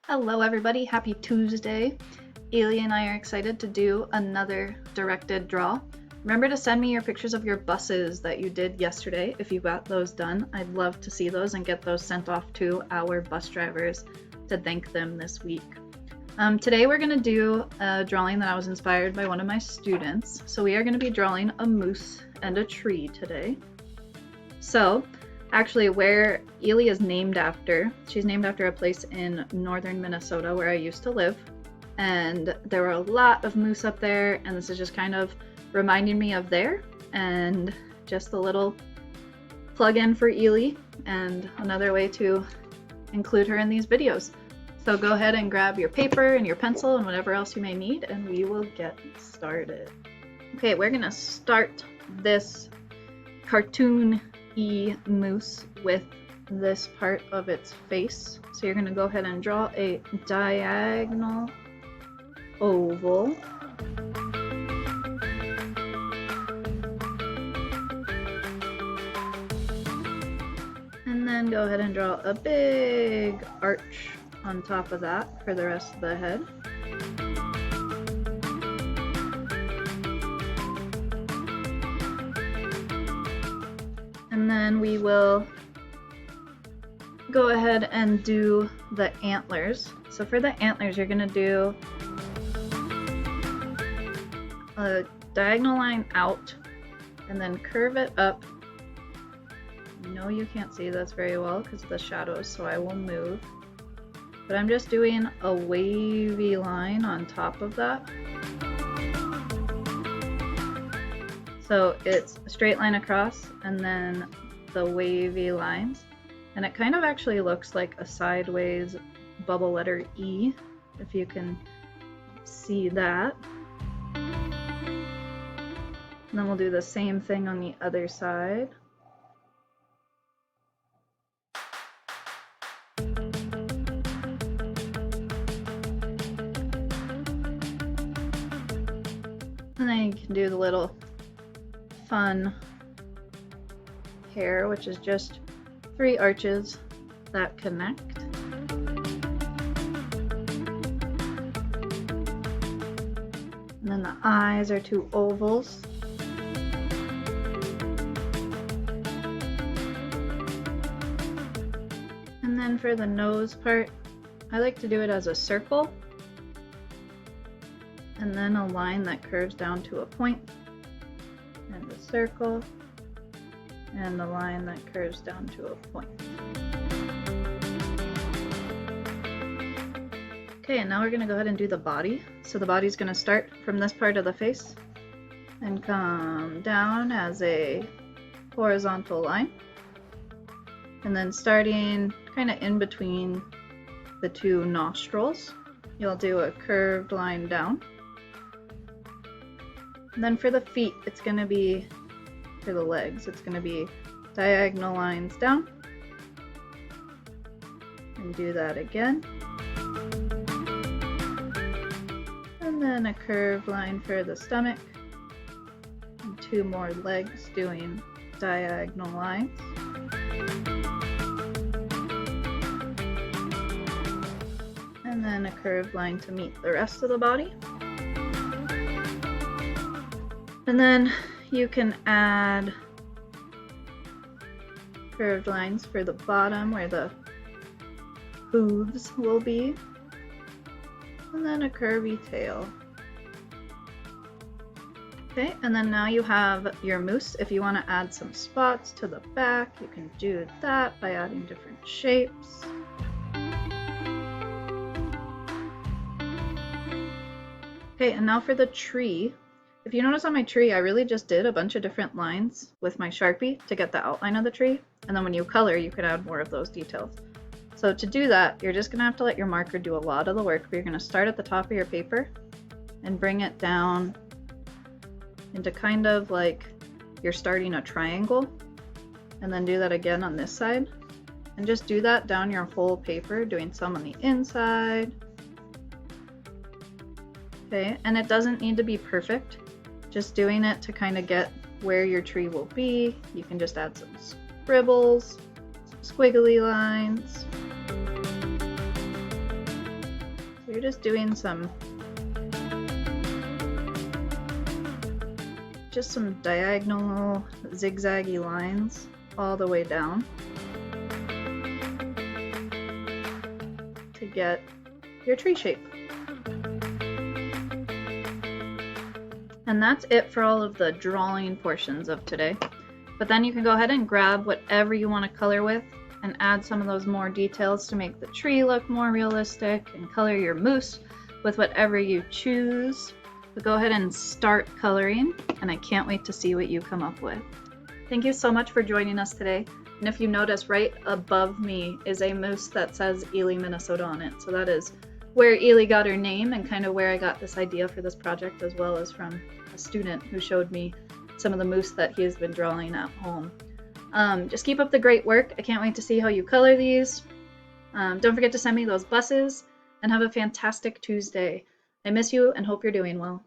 Hello everybody, happy Tuesday. Eli and I are excited to do another directed draw. Remember to send me your pictures of your buses that you did yesterday if you got those done. I'd love to see those and get those sent off to our bus drivers to thank them this week. Today we're going to do a drawing that I was inspired by one of my students. So we are going to be drawing a moose and a tree today. So actually where Eli is named after, she's named after a place in northern Minnesota where I used to live, and there were a lot of moose up there, and this is just kind of reminding me of there, and just a little plug-in for Eli and another way to include her in these videos. So go ahead and grab your paper and your pencil and whatever else you may need, and we will get started. Okay, we're gonna start this cartoon moose with this part of its face. So you're going to go ahead and draw a diagonal oval. And then go ahead and draw a big arch on top of that for the rest of the head. And then we will go ahead and do the antlers. So for the antlers, you're going to do a diagonal line out and then curve it up. No, you can't see this very well because of the shadows, so I will move. But I'm just doing a wavy line on top of that. So it's a straight line across and then the wavy lines. And it kind of actually looks like a sideways bubble letter E, if you can see that. And then we'll do the same thing on the other side. And then you can do the little fun hair, which is just 3 arches that connect. And then the eyes are 2 ovals. And then for the nose part, I like to do it as a circle. And then a line that curves down to a point. And a circle, and the line that curves down to a point. Okay, and now we're going to go ahead and do the body. So the body's going to start from this part of the face and come down as a horizontal line. And then starting kind of in between the 2 nostrils, you'll do a curved line down. And then for the feet, it's going to be, for the legs, it's going to be diagonal lines down. And do that again. And then a curved line for the stomach. And 2 more legs doing diagonal lines. And then a curved line to meet the rest of the body. And then you can add curved lines for the bottom where the hooves will be. And then a curvy tail. Okay, and then now you have your moose. If you want to add some spots to the back, you can do that by adding different shapes. Okay, and now for the tree. If you notice on my tree, I really just did a bunch of different lines with my Sharpie to get the outline of the tree. And then when you color, you can add more of those details. So to do that, you're just going to have to let your marker do a lot of the work. But you're going to start at the top of your paper and bring it down into kind of like you're starting a triangle. And then do that again on this side. And just do that down your whole paper, doing some on the inside. Okay, and it doesn't need to be perfect. Just doing it to kind of get where your tree will be. You can just add some scribbles, some squiggly lines. You're just doing some diagonal zigzaggy lines all the way down to get your tree shape. And that's it for all of the drawing portions of today. But then you can go ahead and grab whatever you want to color with and add some of those more details to make the tree look more realistic, and color your moose with whatever you choose. But go ahead and start coloring, and I can't wait to see what you come up with. Thank you so much for joining us today. And if you notice, right above me is a moose that says Ely, Minnesota on it. So that is where Ely got her name, and kind of where I got this idea for this project, as well as from a student who showed me some of the moose that he has been drawing at home. Just keep up the great work. I can't wait to see how you color these. Don't forget to send me those buses, and have a fantastic Tuesday. I miss you and hope you're doing well.